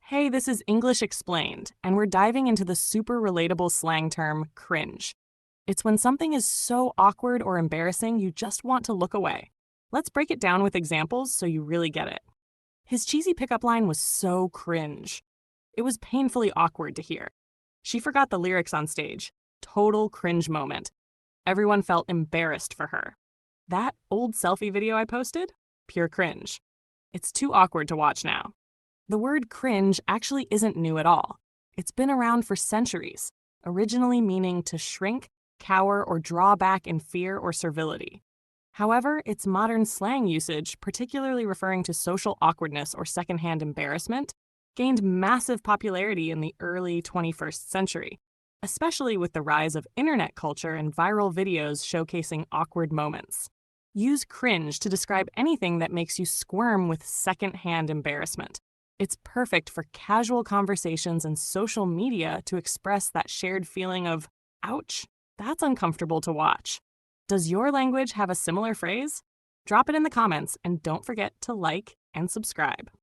Hey, this is English Explained, and we're diving into the super relatable slang term cringe. It's when something is so awkward or embarrassing you just want to look away. Let's break it down with examples so you really get it. His cheesy pickup line was so cringe. It was painfully awkward to hear. She forgot the lyrics on stage. Total cringe moment. Everyone felt embarrassed for her. That old selfie video I posted? Pure cringe. It's too awkward to watch now. The word cringe actually isn't new at all. It's been around for centuries, originally meaning to shrink, cower, or draw back in fear or servility. However, its modern slang usage, particularly referring to social awkwardness or secondhand embarrassment, gained massive popularity in the early 21st century, especially with the rise of internet culture and viral videos showcasing awkward moments. Use cringe to describe anything that makes you squirm with secondhand embarrassment. It's perfect for casual conversations and social media to express that shared feeling of, ouch, that's uncomfortable to watch. Does your language have a similar phrase? Drop it in the comments and don't forget to like and subscribe.